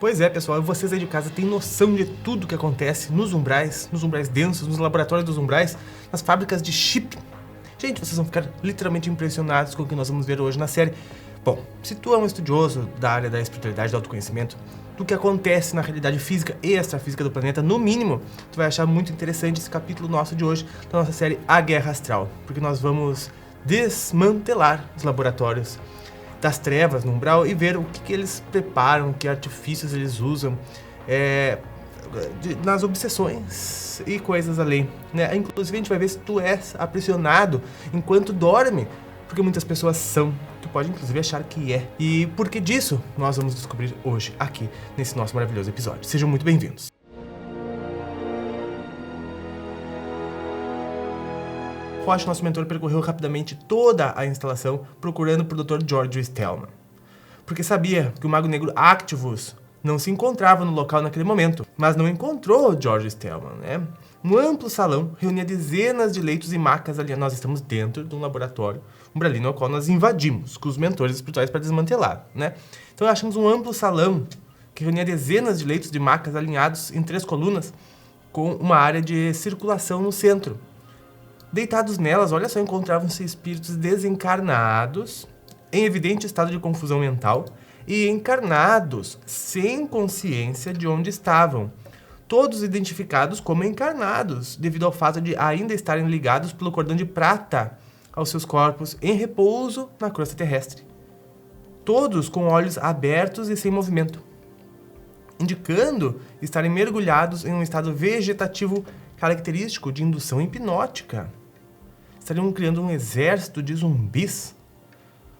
Pois é, pessoal, vocês aí de casa têm noção de tudo que acontece nos umbrais densos, nos laboratórios dos umbrais, nas fábricas de chip. Gente, vocês vão ficar literalmente impressionados com o que nós vamos ver hoje na série. Bom, se tu é um estudioso da área da espiritualidade, do autoconhecimento, do que acontece na realidade física e extrafísica do planeta, no mínimo, tu vai achar muito interessante esse capítulo nosso de hoje, da nossa série A Guerra Astral, porque nós vamos desmantelar os laboratórios das trevas no umbral e ver o que eles preparam, que artifícios eles usam nas obsessões e coisas além, né? Inclusive a gente vai ver se tu és aprisionado enquanto dorme, porque muitas pessoas são. Tu pode inclusive achar que é. E por que disso nós vamos descobrir hoje aqui nesse nosso maravilhoso episódio. Sejam muito bem-vindos. Roche, nosso mentor, percorreu rapidamente toda a instalação procurando por Dr. George Stillman, porque sabia que o Mago Negro Activus não se encontrava no local naquele momento, mas não encontrou George Stillman, né? Um amplo salão reunia dezenas de leitos e macas ali. Nós estamos dentro de um laboratório umbralino ao qual nós invadimos com os mentores espirituais para desmantelar, né? Então achamos um amplo salão que reunia dezenas de leitos de macas alinhados em 3 colunas com uma área de circulação no centro. Deitados nelas, olha só, encontravam-se espíritos desencarnados, em evidente estado de confusão mental, e encarnados, sem consciência de onde estavam. Todos identificados como encarnados, devido ao fato de ainda estarem ligados pelo cordão de prata aos seus corpos em repouso na crosta terrestre. Todos com olhos abertos e sem movimento, indicando estarem mergulhados em um estado vegetativo característico de indução hipnótica. Estariam criando um exército de zumbis.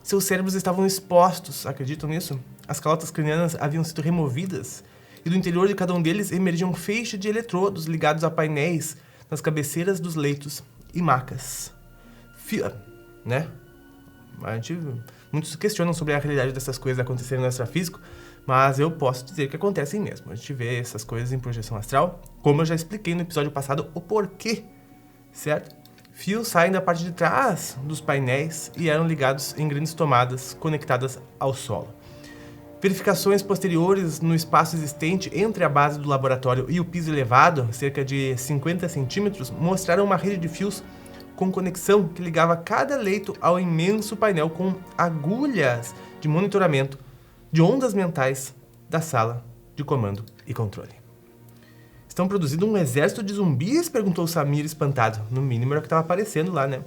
Seus cérebros estavam expostos, acreditam nisso? As calotas cranianas haviam sido removidas e do interior de cada um deles emergia um feixe de eletrodos ligados a painéis nas cabeceiras dos leitos e macas. Né? Muitos questionam sobre a realidade dessas coisas acontecerem no extrafísico, mas eu posso dizer que acontecem mesmo. A gente vê essas coisas em projeção astral, como eu já expliquei no episódio passado o porquê, certo? Fios saem da parte de trás dos painéis e eram ligados em grandes tomadas conectadas ao solo. Verificações posteriores no espaço existente entre a base do laboratório e o piso elevado, cerca de 50 centímetros, mostraram uma rede de fios com conexão que ligava cada leito ao imenso painel com agulhas de monitoramento de ondas mentais da sala de comando e controle. Estão produzindo um exército de zumbis? Perguntou Samir espantado. No mínimo era o que estava aparecendo lá, né?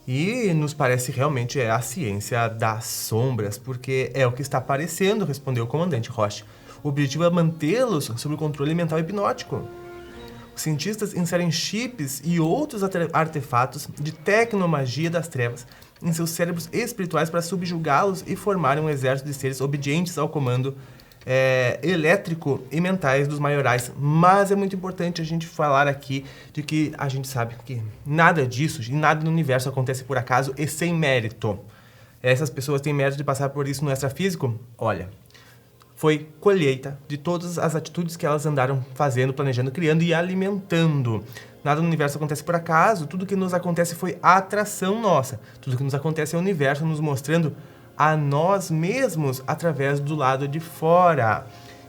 E nos parece realmente a ciência das sombras, porque é o que está aparecendo, respondeu o comandante Roche. O objetivo é mantê-los sob o controle mental hipnótico. Os cientistas inserem chips e outros artefatos de tecnomagia das trevas em seus cérebros espirituais para subjugá-los e formarem um exército de seres obedientes ao comando elétrico e mentais dos maiorais. Mas é muito importante a gente falar aqui de que a gente sabe que nada disso e nada no universo acontece por acaso e sem mérito. Essas pessoas têm mérito de passar por isso no extrafísico? Olha, foi colheita de todas as atitudes que elas andaram fazendo, planejando, criando e alimentando. Nada no universo acontece por acaso, tudo que nos acontece foi atração nossa. Tudo que nos acontece é o universo nos mostrando a nós mesmos através do lado de fora.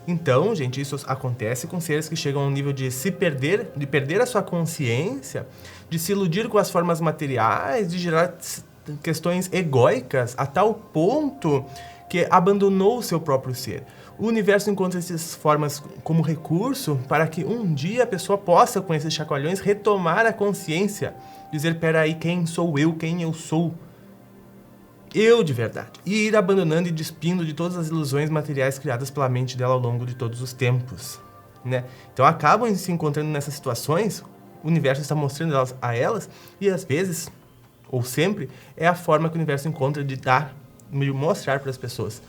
Então, gente, isso acontece com seres que chegam ao nível de de perder a sua consciência, de se iludir com as formas materiais, de gerar questões egóicas a tal ponto que abandonou o seu próprio ser. O universo encontra essas formas como recurso para que um dia a pessoa possa, com esses chacoalhões, retomar a consciência, dizer, peraí, quem sou eu, quem eu sou? Eu de verdade. E ir abandonando e despindo de todas as ilusões materiais criadas pela mente dela ao longo de todos os tempos, né? Então acabam se encontrando nessas situações, o universo está mostrando a elas, e às vezes, ou sempre, é a forma que o universo encontra de mostrar para as pessoas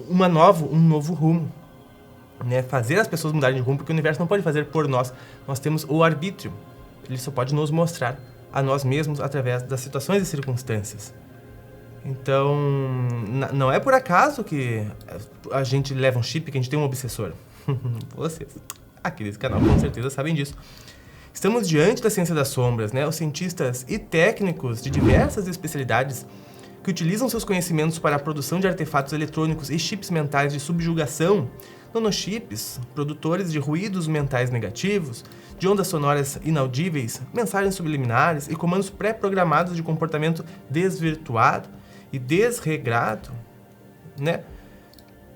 um novo rumo, né? Fazer as pessoas mudarem de rumo, porque o universo não pode fazer por nós. Nós temos o arbítrio. Ele só pode nos mostrar a nós mesmos através das situações e circunstâncias. Então, não é por acaso que a gente leva um chip, que a gente tem um obsessor. Vocês, aqui desse canal, com certeza sabem disso. Estamos diante da ciência das sombras, né? Os cientistas e técnicos de diversas especialidades que que utilizam seus conhecimentos para a produção de artefatos eletrônicos e chips mentais de subjugação, nanochips, produtores de ruídos mentais negativos, de ondas sonoras inaudíveis, mensagens subliminares e comandos pré-programados de comportamento desvirtuado e desregrado, né?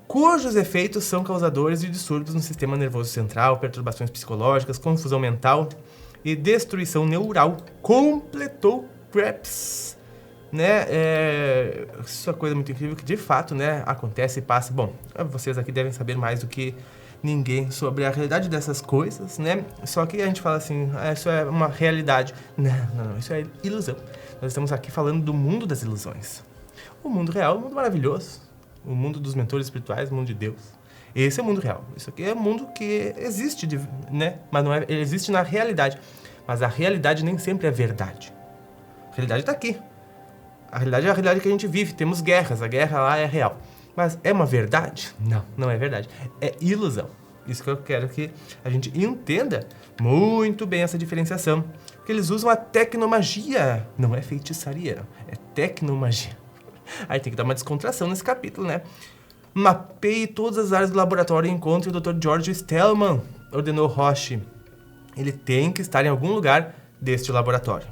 Cujos efeitos são causadores de distúrbios no sistema nervoso central, perturbações psicológicas, confusão mental e destruição neural, completou Krebs. Né? Isso é uma coisa muito incrível que de fato, né, acontece e passa. Bom, vocês aqui devem saber mais do que ninguém sobre a realidade dessas coisas, né? Só que a gente fala assim, isso é uma realidade. Não, isso é ilusão. Nós estamos aqui falando do mundo das ilusões. O mundo real é um mundo maravilhoso. O mundo dos mentores espirituais, o mundo de Deus. Esse é o mundo real. Isso aqui é um mundo que existe, né? Mas não é, ele existe na realidade. Mas a realidade nem sempre é verdade. A realidade está aqui. A realidade é a realidade que a gente vive. Temos guerras, a guerra lá é real. Mas é uma verdade? Não, não é verdade. É ilusão. Isso que eu quero que a gente entenda muito bem essa diferenciação. Porque eles usam a tecnomagia. Não é feitiçaria, é tecnomagia. Aí tem que dar uma descontração nesse capítulo, né? Mapeie todas as áreas do laboratório e encontre o Dr. George Stellman, ordenou Roche. Ele tem que estar em algum lugar deste laboratório.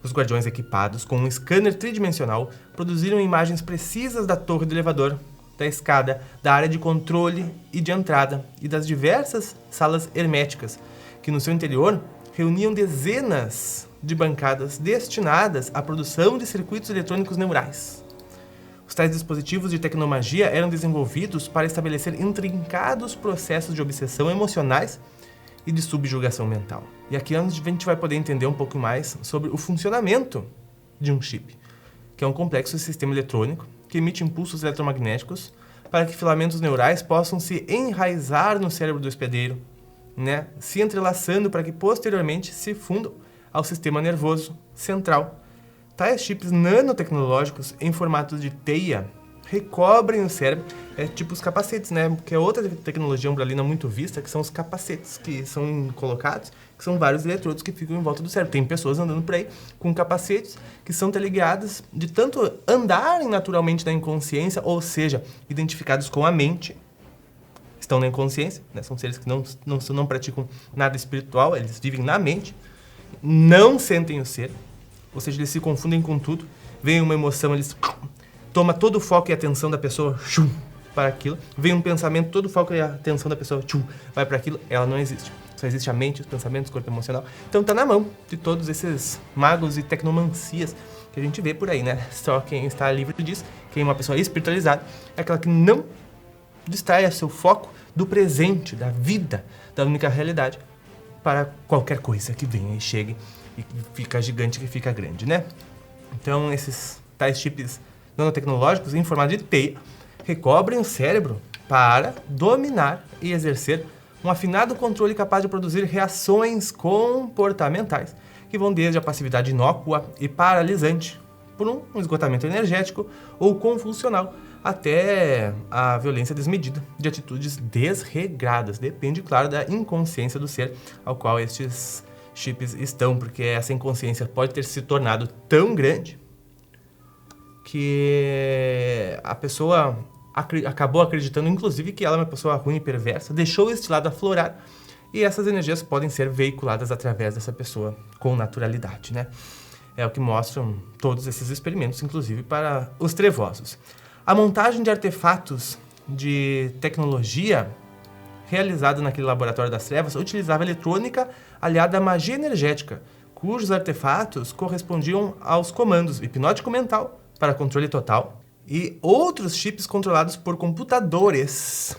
Os guardiões equipados com um scanner tridimensional produziram imagens precisas da torre do elevador, da escada, da área de controle e de entrada e das diversas salas herméticas, que no seu interior reuniam dezenas de bancadas destinadas à produção de circuitos eletrônicos neurais. Os tais dispositivos de tecnomagia eram desenvolvidos para estabelecer intrincados processos de obsessão emocionais e de subjugação mental. E aqui a gente vai poder entender um pouco mais sobre o funcionamento de um chip, que é um complexo sistema eletrônico que emite impulsos eletromagnéticos para que filamentos neurais possam se enraizar no cérebro do hospedeiro, né, se entrelaçando para que posteriormente se fundam ao sistema nervoso central. Tais chips nanotecnológicos em formato de teia recobrem o cérebro, tipo os capacetes, né? Que é outra tecnologia umbralina muito vista, que são os capacetes que são colocados, que são vários eletrodos que ficam em volta do cérebro. Tem pessoas andando por aí com capacetes que são teleguiadas de tanto andarem naturalmente na inconsciência, ou seja, identificados com a mente, estão na inconsciência, né? São seres que não praticam nada espiritual, eles vivem na mente, não sentem o ser, ou seja, eles se confundem com tudo, vem uma emoção, eles toma todo o foco e atenção da pessoa para aquilo, vem um pensamento, todo o foco e a atenção da pessoa vai para aquilo, ela não existe. Só existe a mente, os pensamentos, o corpo emocional. Então está na mão de todos esses magos e tecnomancias que a gente vê por aí, né? Só quem está livre disso, quem é uma pessoa espiritualizada, é aquela que não distrai seu foco do presente, da vida, da única realidade, para qualquer coisa que venha e chegue e fica gigante, que fica grande, né? Então, esses tais chips nanotecnológicos em formato de teia recobrem o cérebro para dominar e exercer um afinado controle capaz de produzir reações comportamentais que vão desde a passividade inócua e paralisante por um esgotamento energético ou convulsional até a violência desmedida de atitudes desregradas. Depende, claro, da inconsciência do ser ao qual estes chips estão, porque essa inconsciência pode ter se tornado tão grande que a pessoa acabou acreditando, inclusive, que ela é uma pessoa ruim e perversa, deixou este lado aflorar, e essas energias podem ser veiculadas através dessa pessoa com naturalidade, né? É o que mostram todos esses experimentos, inclusive para os trevosos. A montagem de artefatos de tecnologia realizada naquele laboratório das trevas utilizava eletrônica aliada à magia energética, cujos artefatos correspondiam aos comandos hipnótico mental para controle total e outros chips controlados por computadores,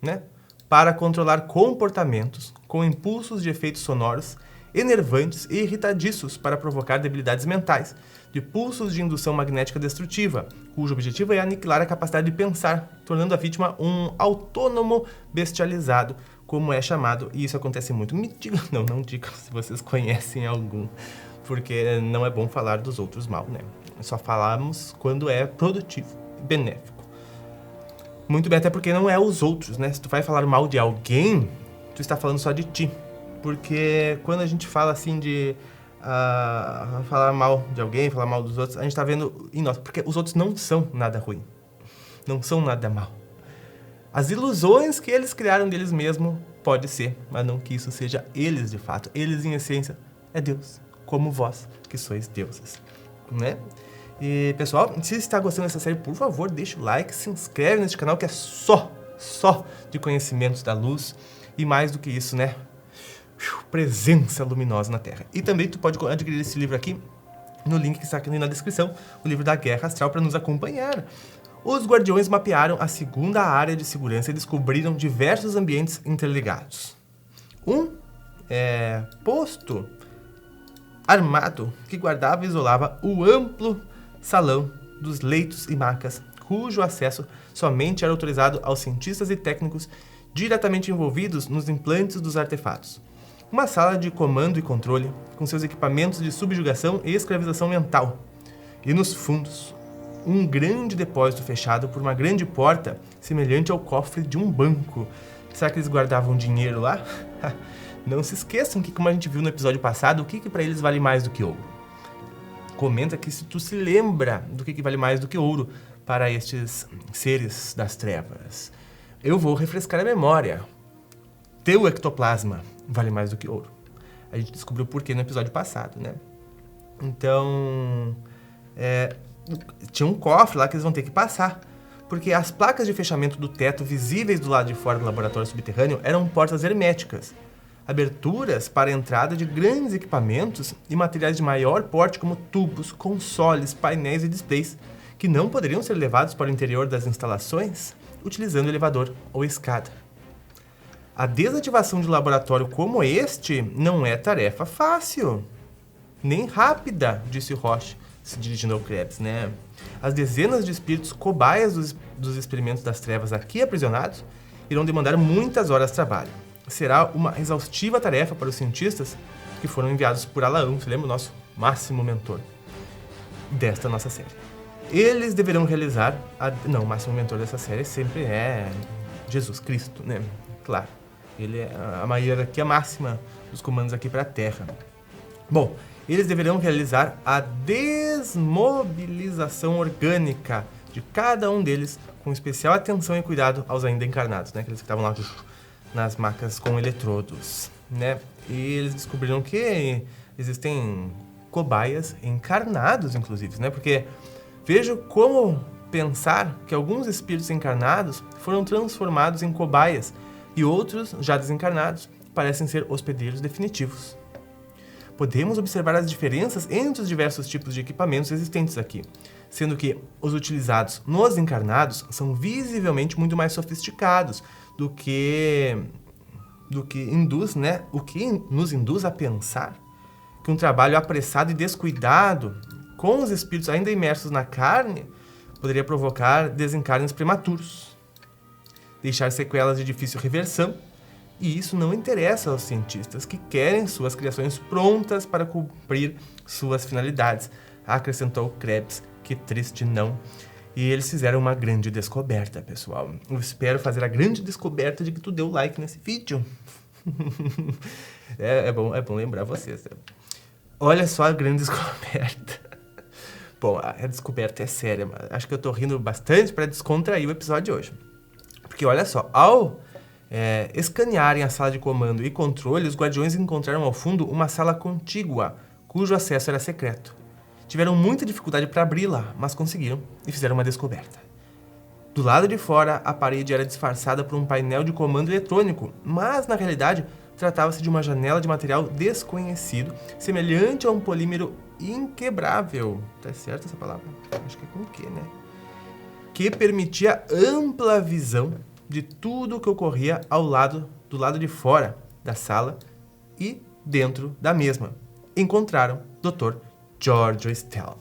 né, para controlar comportamentos com impulsos de efeitos sonoros, enervantes e irritadiços para provocar debilidades mentais, de pulsos de indução magnética destrutiva, cujo objetivo é aniquilar a capacidade de pensar, tornando a vítima um autônomo bestializado, como é chamado, e isso acontece muito. Me digam, não digam se vocês conhecem algum, porque não é bom falar dos outros mal, né? Só falamos quando é produtivo e benéfico. Muito bem, até porque não é os outros, né? Se tu vai falar mal de alguém, tu está falando só de ti. Porque quando a gente fala assim de a falar mal de alguém, falar mal dos outros, a gente tá vendo em nós. Porque os outros não são nada ruim. Não são nada mal. As ilusões que eles criaram deles mesmos, pode ser, mas não que isso seja eles de fato. Eles, em essência, é Deus, como vós, que sois deuses, né? E, pessoal, se está gostando dessa série, por favor, deixa o like, se inscreve nesse canal que é só de conhecimentos da luz e mais do que isso, né? Presença luminosa na Terra. E também tu pode adquirir esse livro aqui no link que está aqui na descrição, o livro da Guerra Astral, para nos acompanhar. Os guardiões mapearam a segunda área de segurança e descobriram diversos ambientes interligados. Um posto armado que guardava e isolava o amplo salão dos leitos e macas, cujo acesso somente era autorizado aos cientistas e técnicos diretamente envolvidos nos implantes dos artefatos. Uma sala de comando e controle, com seus equipamentos de subjugação e escravização mental. E nos fundos, um grande depósito fechado por uma grande porta semelhante ao cofre de um banco. Será que eles guardavam dinheiro lá? Não se esqueçam que, como a gente viu no episódio passado, o que para eles vale mais do que ouro? Comenta aqui se tu se lembra do que vale mais do que ouro para estes seres das trevas. Eu vou refrescar a memória. Teu ectoplasma vale mais do que ouro. A gente descobriu por quê no episódio passado, né? Então, tinha um cofre lá que eles vão ter que passar, porque as placas de fechamento do teto visíveis do lado de fora do laboratório subterrâneo eram portas herméticas, aberturas para a entrada de grandes equipamentos e materiais de maior porte como tubos, consoles, painéis e displays, que não poderiam ser levados para o interior das instalações utilizando elevador ou escada. A desativação de um laboratório como este não é tarefa fácil, nem rápida, disse Roche, se dirigindo ao Krebs, né? As dezenas de espíritos cobaias dos experimentos das trevas aqui aprisionados irão demandar muitas horas de trabalho. Será uma exaustiva tarefa para os cientistas que foram enviados por Alaão, você lembra? O nosso máximo mentor desta nossa série. Eles deverão realizar... Não, o máximo mentor dessa série sempre é Jesus Cristo, né? Claro. Ele é a hierarquia máxima dos comandos aqui para a Terra. Bom, eles deverão realizar a desmobilização orgânica de cada um deles, com especial atenção e cuidado aos ainda encarnados, né? Aqueles que estavam lá nas macas com eletrodos, né? E eles descobriram que existem cobaias encarnados, inclusive, né? Porque vejo como pensar que alguns espíritos encarnados foram transformados em cobaias e outros, já desencarnados, parecem ser hospedeiros definitivos. Podemos observar as diferenças entre os diversos tipos de equipamentos existentes aqui, sendo que os utilizados nos encarnados são visivelmente muito mais sofisticados do que induz, né? O que nos induz a pensar que um trabalho apressado e descuidado com os espíritos ainda imersos na carne poderia provocar desencarnes prematuros, deixar sequelas de difícil reversão, e isso não interessa aos cientistas que querem suas criações prontas para cumprir suas finalidades, acrescentou Krebs. Que triste, não? E eles fizeram uma grande descoberta, pessoal. Eu espero fazer a grande descoberta de que tu deu like nesse vídeo. é bom lembrar vocês. Né? Olha só a grande descoberta. Bom, a descoberta é séria, mas acho que eu tô rindo bastante para descontrair o episódio de hoje. Porque olha só, ao escanearem a sala de comando e controle, os guardiões encontraram ao fundo uma sala contígua, cujo acesso era secreto. Tiveram muita dificuldade para abri-la, mas conseguiram e fizeram uma descoberta. Do lado de fora, a parede era disfarçada por um painel de comando eletrônico, mas na realidade tratava-se de uma janela de material desconhecido, semelhante a um polímero inquebrável. Tá certo essa palavra? Acho que é com o quê, né? Que permitia ampla visão de tudo o que ocorria do lado de fora da sala e dentro da mesma. Encontraram Dr. Giorgio Stellman.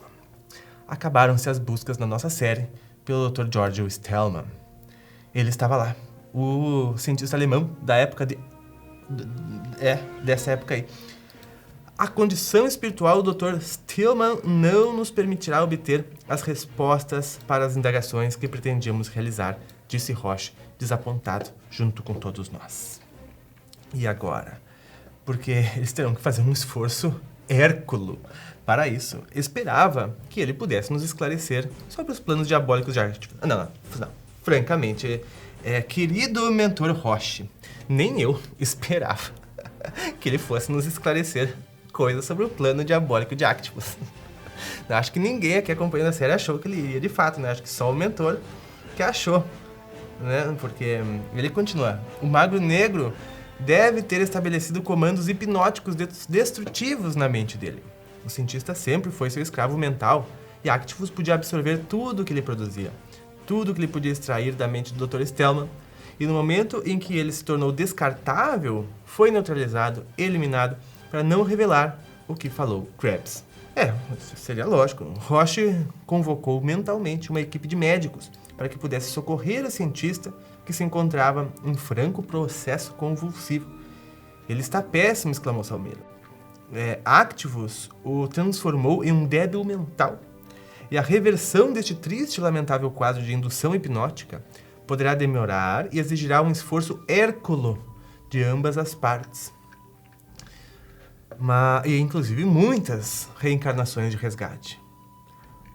Acabaram-se as buscas na nossa série pelo Dr. Giorgio Stellman. Ele estava lá, o cientista alemão da época dessa época aí. A condição espiritual do Dr. Stellman não nos permitirá obter as respostas para as indagações que pretendíamos realizar, disse Roche, desapontado, junto com todos nós. E agora? Porque eles terão que fazer um esforço Hérculo. Para isso, esperava que ele pudesse nos esclarecer sobre os planos diabólicos de Activus. Não. Francamente, querido mentor Roche, nem eu esperava que ele fosse nos esclarecer coisas sobre o plano diabólico de Activus. Acho que ninguém aqui acompanhando a série achou que ele iria de fato, né? Acho que só o mentor que achou, né? Porque ele continua. O Mago Negro deve ter estabelecido comandos hipnóticos destrutivos na mente dele. O cientista sempre foi seu escravo mental e Activus podia absorver tudo o que ele produzia, tudo o que ele podia extrair da mente do Dr. Stellman. E no momento em que ele se tornou descartável, foi neutralizado, eliminado, para não revelar o que falou Krebs. Seria lógico. Roche convocou mentalmente uma equipe de médicos para que pudesse socorrer o cientista que se encontrava em franco processo convulsivo. Ele está péssimo, exclamou Salmeira. Activus o transformou em um débil mental. E a reversão deste triste e lamentável quadro de indução hipnótica poderá demorar e exigirá um esforço hérculo de ambas as partes. E inclusive muitas reencarnações de resgate.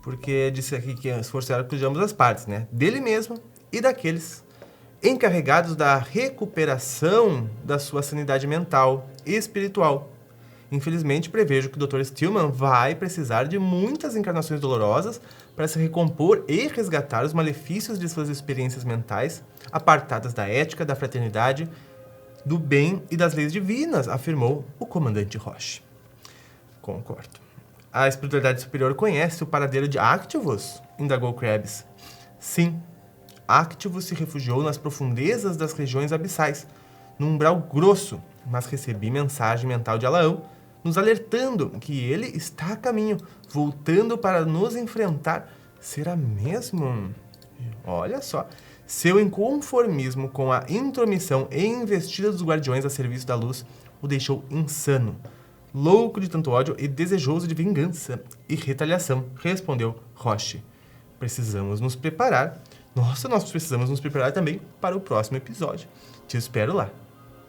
Porque disse aqui que é um esforço hérculo de ambas as partes, né? Dele mesmo e daqueles encarregados da recuperação da sua sanidade mental e espiritual. Infelizmente, prevejo que o Dr. Stillman vai precisar de muitas encarnações dolorosas para se recompor e resgatar os malefícios de suas experiências mentais, apartadas da ética, da fraternidade, do bem e das leis divinas, afirmou o comandante Roche. Concordo. A espiritualidade superior conhece o paradeiro de Activus? Indagou Krebs. Sim. Activus se refugiou nas profundezas das regiões abissais, num umbral grosso, mas recebi mensagem mental de Alaão, nos alertando que ele está a caminho, voltando para nos enfrentar. Será mesmo? Olha só. Seu inconformismo com a intromissão e investida dos guardiões a serviço da luz o deixou insano, louco de tanto ódio e desejoso de vingança e retaliação, respondeu Roche. Precisamos nos preparar. Nós precisamos nos preparar também para o próximo episódio. Te espero lá.